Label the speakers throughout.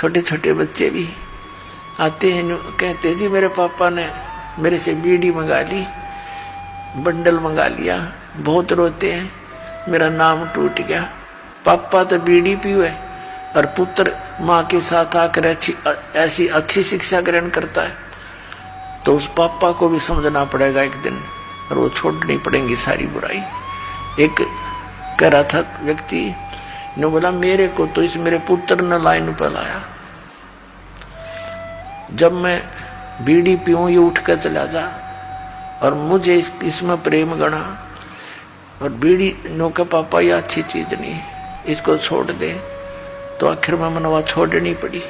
Speaker 1: छोटे छोटे बच्चे भी आते हैं, कहते जी मेरे पापा ने मेरे से बीड़ी मंगा ली, बंडल मंगा लिया, बहुत रोते हैं, मेरा नाम टूट गया। पापा तो बीड़ी पीवे और पुत्र माँ के साथ आकर ऐसी अच्छी शिक्षा ग्रहण करता है, तो उस पापा को भी समझना पड़ेगा एक दिन, और वो छोड़नी पड़ेंगी सारी बुराई। एक कह रहा था व्यक्ति ने, बोला मेरे को तो इस मेरे पुत्र ने लाइन पर लाया, जब मैं बीड़ी पीऊं ये उठ कर चला जा, और मुझे इसमें प्रेम गणा, और बीड़ी नो के पापा ये अच्छी चीज नहीं, इसको छोड़ दे। तो आखिर में मनवा छोड़नी पड़ी।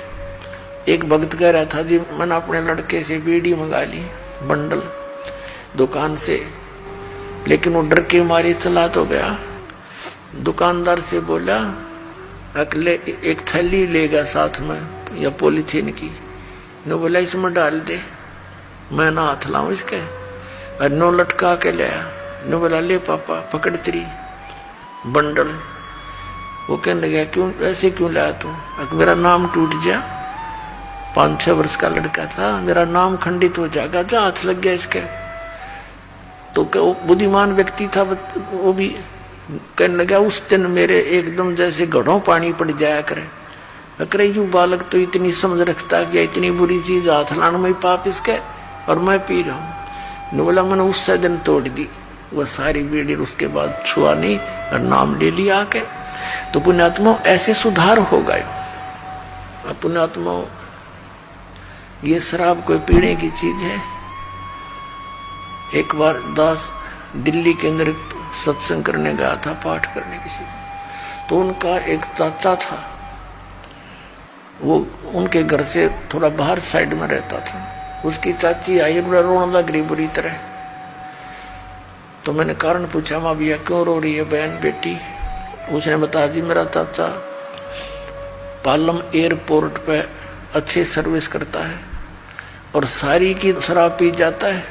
Speaker 1: एक भक्त कह रहा था जी मैंने अपने लड़के से बीड़ी मंगा ली बंडल दुकान से, लेकिन वो डर के मारे चला तो गया। दुकानदार से बोला अगले एक थैली लेगा साथ में या पॉलीथीन की, नो बोला इसमें डाल दे, मैं ना हाथ लाऊं इसके, और नो लटका के लाया। नो बोला ले पापा पकड़ तेरी बंडल। वो कहने लगा क्यों ऐसे क्यों लाया तू? मेरा नाम टूट जा, 5-6 वर्ष का लड़का था, मेरा नाम खंडित हो जाएगा, जा हाथ लग गया इसके। तो बुद्धिमान व्यक्ति था वो भी कहने लगा उस दिन मेरे एकदम जैसे घड़ों पानी पड़ जाया करे, अरे यू बालक तो इतनी समझ रखता है कि इतनी बुरी चीज हाथ लाने में पाप इसके, और मैं पी रहा हूँ। बोला मैंने उससे दिन तोड़ दी वह सारी बीड़ी, उसके बाद छुआ नहीं और नाम ले लिया आके। तो पुण्यात्मा ऐसे सुधार हो गए। पुण्यात्मा ये शराब कोई पीने की चीज है। एक बार दास दिल्ली के अंदर सत्संग करने गया था, पाठ करने किसी, तो उनका एक चाचा था, वो उनके घर से थोड़ा बाहर साइड में रहता था। उसकी चाची आई, रोने लगी बुरी तरह। तो मैंने कारण पूछा माँ भैया क्यों रो रही है बहन बेटी? उसने बताया जी मेरा चाचा पालम एयरपोर्ट पे अच्छे सर्विस करता है और सारी की शराब पी जाता है।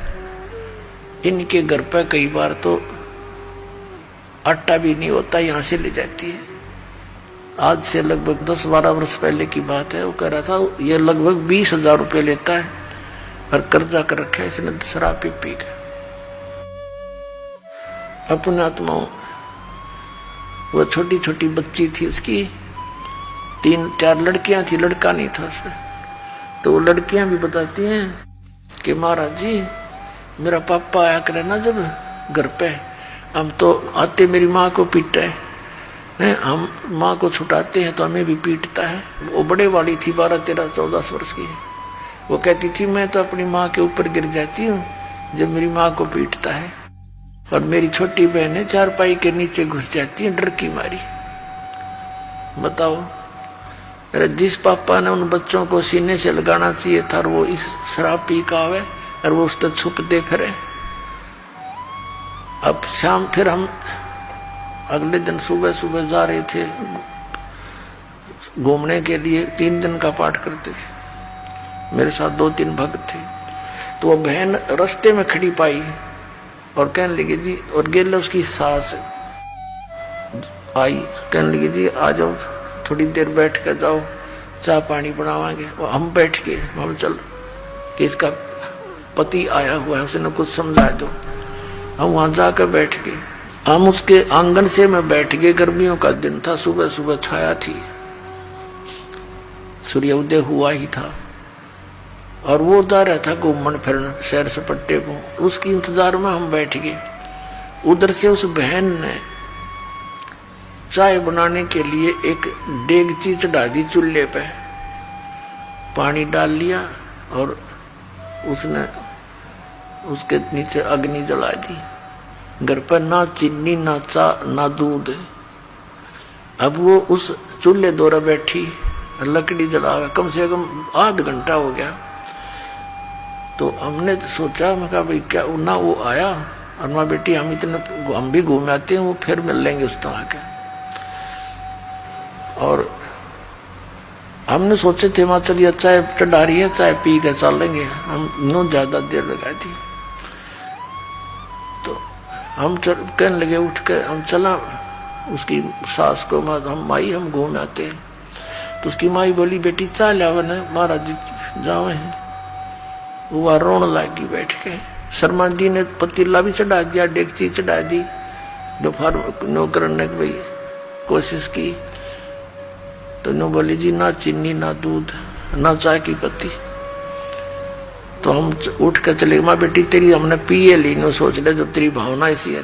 Speaker 1: इनके घर पे कई बार तो आटा भी नहीं होता, यहाँ से ले जाती है। आज से लगभग 10-12 वर्ष पहले की बात है। वो कह रहा था ये लगभग 20,000 रुपये लेता है और कर्जा कर रखा है इसने शराब पी के। अपने आत्माओं वो छोटी छोटी बच्ची थी, उसकी 3-4 लड़कियां थी, लड़का नहीं था उसमें। तो वो लड़कियां भी बताती हैं कि महाराज जी मेरा पापा आया करे ना जब घर पे, हम तो आते मेरी माँ को पीटते हैं, हम माँ को छुटाते हैं तो हमें भी पीटता है। वो बड़े वाली थी, 12-13-14 वर्ष की। वो कहती थी मैं तो अपनी माँ के ऊपर गिर जाती हूँ जब मेरी माँ को पीटता है, और मेरी छोटी बहनें चारपाई के नीचे घुस जाती हैं डर की मारी। बताओ, मेरा जिस पापा ने उन बच्चों को सीने से लगाना चाहिए था और वो इस शराब पी का आवे और वो उस तक छुपते फिरे। अब शाम फिर हम अगले दिन सुबह सुबह जा रहे थे घूमने के लिए, 3 दिन का पाठ करते थे, मेरे साथ 2-3 भक्त थे। तो वो बहन रास्ते में खड़ी पाई और कहने लगी जी, और गेल उसकी सास आई, कहने लगी जी आ जाओ थोड़ी देर बैठ कर जाओ, चाय पानी बनावांगे। और हम बैठ गए, हम चल कि इसका पति आया हुआ है, उसने कुछ समझा दो। हम वहां जाकर बैठ गए, हम उसके आंगन से मैं बैठ गए। गर्मियों का दिन था, सुबह सुबह छाया थी, सूर्य उदय हुआ ही था, और वो जा रहा था घूमन फिरन सैर सपट्टे को, उसकी इंतजार में हम बैठ गए। उधर से उस बहन ने चाय बनाने के लिए एक डेगची चढ़ा दी चूल्हे पे, पानी डाल लिया और उसने उसके नीचे अग्नि जला दी। घर पर ना चीनी ना चा ना दूध। अब वो उस चूल्हे दौरा बैठी, लकड़ी जला, कम से कम आधा घंटा हो गया। तो हमने तो सोचा, मैं कहा भाई क्या ना वो आया, और माँ बेटी हम भी घूम आते हैं, वो फिर मिल लेंगे उस तरह के। और हमने सोचे थे माँ चलिए चाय चढ़ा रही है, चाय पी के चलेंगे, हम नो ज्यादा देर लगाई थी। तो हम कहने लगे उठ के हम चला उसकी सास को, हम माई हम घूम आते हैं। तो उसकी माई बोली बेटी चाह लिया न महाराज जी जावे हैं। वो रोन लागी बैठ के। शर्मा जी ने पतीला भी चढ़ा दिया, डेगची चढ़ा दी, दोपहर नौकर ने भाई कोशिश की तो नो बोली जी ना चीनी ना दूध ना चाय की पत्ती। तो हम उठ कर चले, माँ बेटी तेरी हमने पिए ली, नो सोच ले जब तेरी भावना ऐसी है।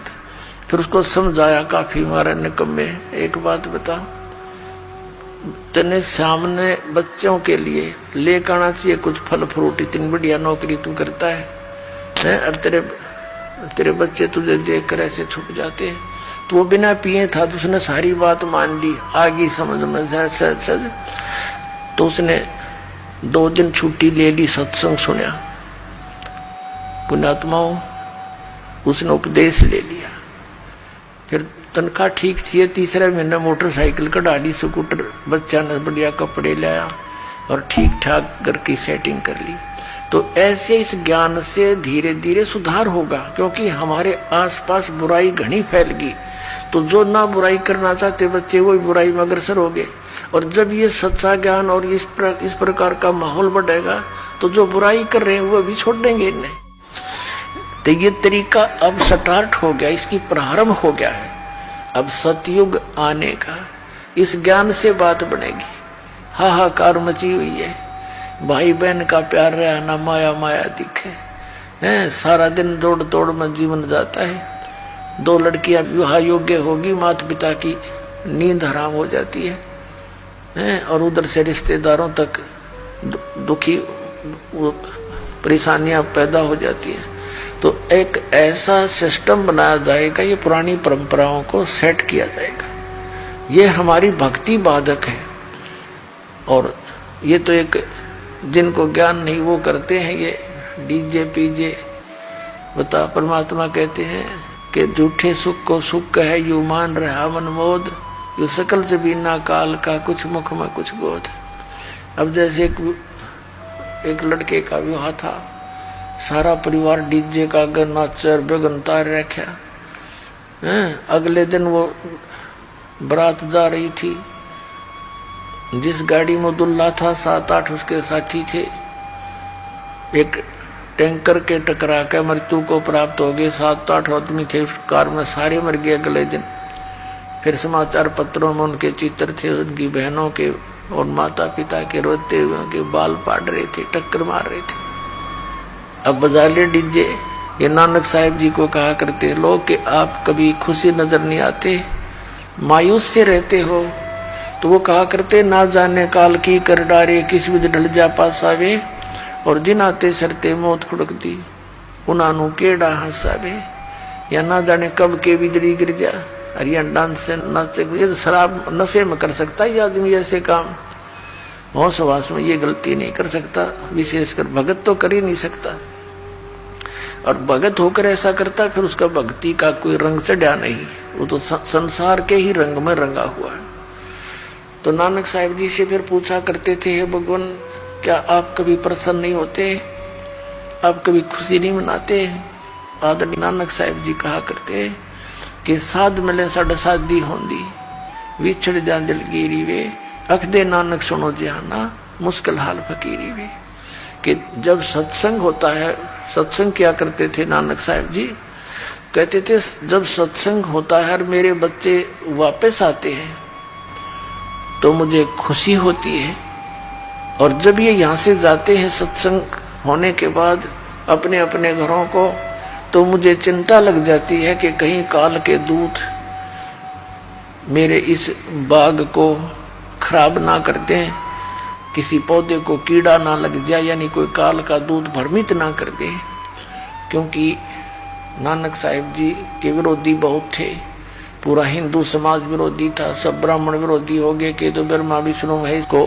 Speaker 1: फिर उसको समझाया काफी मारे निकम्मे, एक बात बता, तेने सामने बच्चों के लिए लेकर आना चाहिए कुछ फल फ्रूट, इतनी बढ़िया नौकरी तू करता है और तेरे बच्चे तुझे देख कर ऐसे छुप जाते हैं। तो वो बिना पिए था तो उसने सारी बात मान ली, आगे समझ में सज। तो उसने 2 दिन छुट्टी ले ली, सत्संग सुना, पुण्यात्माओं उसने उपदेश ले लिया। फिर तनख्वाह ठीक थी, तीसरे महीने मोटरसाइकिल कढ़ा ली, स्कूटर बच्चा ने बढ़िया कपड़े लाया और ठीक ठाक घर की सेटिंग कर ली। तो ऐसे इस ज्ञान से धीरे धीरे सुधार होगा, क्योंकि हमारे आसपास बुराई घनी फैल गई। तो जो ना बुराई करना चाहते बच्चे वो बुराई में अग्रसर हो गए। और जब ये सच्चा ज्ञान और इस प्रकार का माहौल बढ़ेगा तो जो बुराई कर रहे हैं वो भी छोड़ देंगे इन्हें। तो ये तरीका अब स्टार्ट हो गया, इसकी प्रारंभ हो गया है। अब सतयुग आने का इस ज्ञान से बात बनेगी। हाहाकार मची हुई है, भाई बहन का प्यार रहा ना माया माया दिखे हैं, सारा दिन दौड़ दौड़ में जीवन जाता है। 2 लड़कियां विवाह योग्य होगी, माता पिता की नींद हराम हो जाती है और उधर से रिश्तेदारों तक दुखी परेशानियां पैदा हो जाती है। तो एक ऐसा सिस्टम बनाया जाएगा, ये पुरानी परंपराओं को सेट किया जाएगा। ये हमारी भक्ति बाधक है। और ये तो एक जिनको ज्ञान नहीं वो करते हैं ये डीजे पीजे। बता परमात्मा कहते हैं कि झूठे सुख को सुख है, यू मान रहा मनमोद, यू सकल जबीना काल का कुछ मुख में कुछ बोध। अब जैसे एक लड़के का विवाह था, सारा परिवार डीजे का अगर नाचर बेगनता रखा। अगले दिन वो बारात जा रही थी, जिस गाड़ी में दुल्हा था 7-8 उसके साथी थे, एक टैंकर के टकरा के मृत्यु को प्राप्त हो गए। 7-8 आदमी थे उस कार में, सारे मर गए अगले दिन। फिर समाचार पत्रों में उनके चित्र थे, उनकी बहनों के और माता पिता के रोते हुए के बाल पाट रहे थे, टक्कर मार रहे थे। अब बजा ले डीजे। ये नानक साहिब जी को कहा करते लोग कि आप कभी खुशी नजर नहीं आते, मायूस से रहते हो। तो वो कहा करते ना जाने काल की कर डारे, किस विध ढल जा पासावे, और जिन आते सरते मौत खुड़क दी, उन्होंने केड़ा हंसावे। या ना जाने कब के बिजली गिर जा, अरे डांस से नाचे। ये तो शराब नशे में कर सकता है आदमी ऐसे काम, होश वास में ये गलती नहीं कर सकता। विशेषकर भगत तो कर ही नहीं सकता, और भगत होकर ऐसा करता फिर उसका भक्ति का कोई रंग चढ़ा नहीं, वो तो संसार के ही रंग में रंगा हुआ है। तो नानक साहिब जी से फिर पूछा करते थे, हे भगवान क्या आप कभी प्रसन्न नहीं होते, आप कभी खुशी नहीं मनाते। आदरणीय नानक साहिब जी कहा करते कि साध मिले साढ़े साधी होंदी, विछड़ जा दिलगिरी वे, अख दे नानक सुनो जहाना, मुश्किल हाल फकीरी वे। कि जब सत्संग होता है, सत्संग क्या करते थे नानक साहिब जी, कहते थे जब सत्संग होता है और मेरे बच्चे वापस आते हैं तो मुझे खुशी होती है, और जब ये यहाँ से जाते हैं सत्संग होने के बाद अपने अपने घरों को, तो मुझे चिंता लग जाती है कि कहीं काल के दूत मेरे इस बाग को खराब ना करते हैं, किसी पौधे को कीड़ा ना लग जाए, यानी कोई काल का दूत भ्रमित ना कर दे। क्योंकि नानक साहिब जी के विरोधी बहुत थे, पूरा हिंदू समाज विरोधी था, सब ब्राह्मण विरोधी हो गए कि तो ब्रह्मा विष्णु महेश को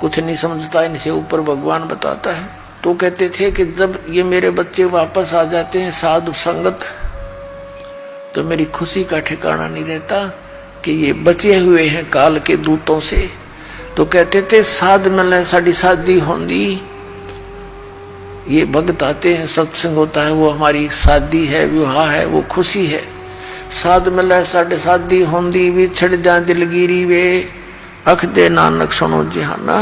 Speaker 1: कुछ नहीं समझता, इनसे ऊपर भगवान बताता है। तो कहते थे कि जब ये मेरे बच्चे वापस आ जाते हैं साधु संगत, तो मेरी खुशी का ठिकाना नहीं रहता कि ये बचे हुए हैं काल के दूतों से। तो कहते थे साध मिले साड़ी शादी होंदी, ये भक्त आते हैं सत्संग होता है, वो हमारी शादी है, विवाह है, वो खुशी है। साध मिले साढ़े शादी होंदी, विछड़ जा दिलगिरी वे, अख दे नानक सुनो जिहाना,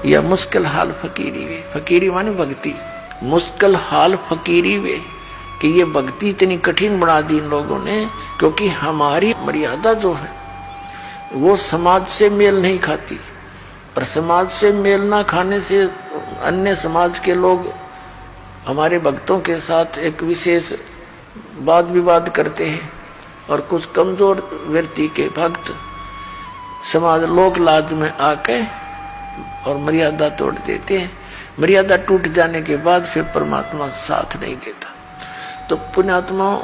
Speaker 1: या मुश्किल हाल फकीरी वे। फकीरी माने भक्ति, मुश्किल हाल फकीरी वे कि ये भक्ति इतनी कठिन बना दी इन लोगों ने, क्योंकि हमारी मर्यादा जो है वो समाज से मेल नहीं खाती। और समाज से मेल ना खाने से अन्य समाज के लोग हमारे भक्तों के साथ एक विशेष वाद विवाद करते हैं, और कुछ कमजोर व्यक्ति के भक्त समाज लोक लाज में आके और मर्यादा तोड़ देते हैं। मर्यादा टूट जाने के बाद फिर परमात्मा साथ नहीं देता। तो पुण्यात्माओं,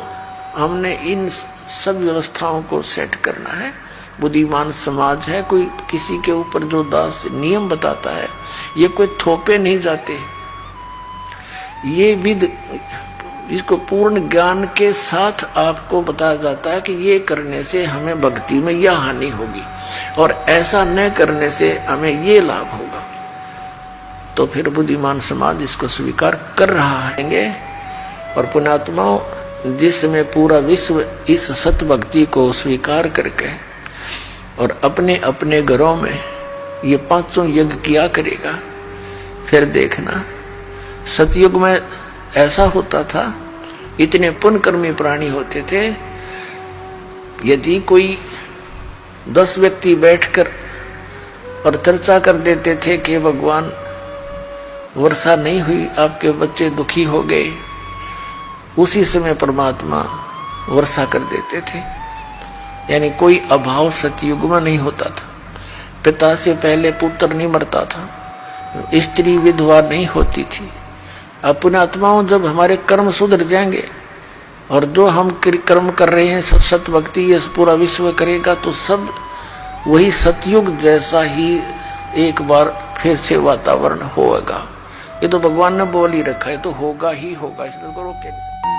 Speaker 1: हमने इन सब व्यवस्थाओं को सेट करना है। बुद्धिमान समाज है, कोई किसी के ऊपर जो दास नियम बताता है, ये कोई थोपे नहीं जाते। ये विद इसको पूर्ण ज्ञान के साथ आपको बताया जाता है कि ये करने से हमें भक्ति में यह हानि होगी और ऐसा न करने से हमें ये लाभ होगा। तो फिर बुद्धिमान समाज इसको स्वीकार कर रहा है। और पुण्यात्माओं, जिसमें पूरा विश्व इस सत भक्ति को स्वीकार करके और अपने अपने घरों में ये पांचों यज्ञ किया करेगा, फिर देखना सतयुग में ऐसा होता था, इतने पुण्यकर्मी प्राणी होते थे, यदि कोई 10 व्यक्ति बैठकर और चर्चा कर देते थे कि भगवान वर्षा नहीं हुई, आपके बच्चे दुखी हो गए, उसी समय परमात्मा वर्षा कर देते थे। यानी कोई अभाव सतयुग में नहीं होता था। पिता से पहले पुत्र नहीं मरता था, स्त्री विधवा नहीं होती थी। पुण्यात्माओं, जब हमारे कर्म सुधर जाएंगे और जो हम कर्म कर रहे हैं सत भक्ति ये पूरा विश्व करेगा, तो सब वही सतयुग जैसा ही एक बार फिर से वातावरण होगा। ये तो भगवान ने बोल ही रखा है, तो होगा ही होगा, इसको रोके नहीं सकते।